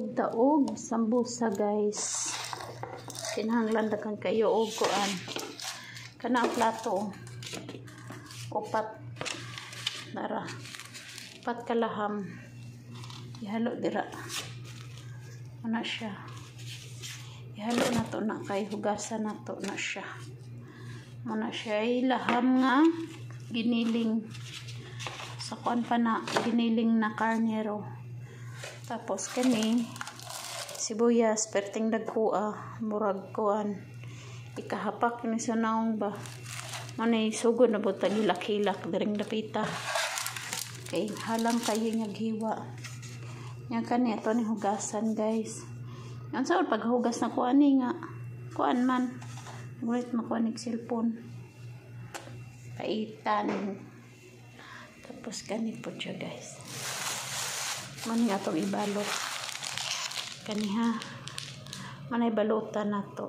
pud taog sambusa guys. Kinahanglan daghang kayo og kuan. Kana ang plato. Upat. Nara. Upat kalaham. Ihalo dira. Ana siya. Ihalo na to na kay hugasan na to na siya. Muna siya ilaham nga giniling. Sa kuan pa na giniling na karnero. Tapos kani sibuyas perting dagkua murag kuan ikahapak ni sa naong ba manay sugod na butang hilak-hilak diring dapita kay halang kayo nga giwa nya kani ato ni hugasan guys yan sa paghugas na kuan ni nga kuan man ngulit makuan ni cellphone paitan tapos kani po siya guys mani atong ibalot kaniha manay balutan na to.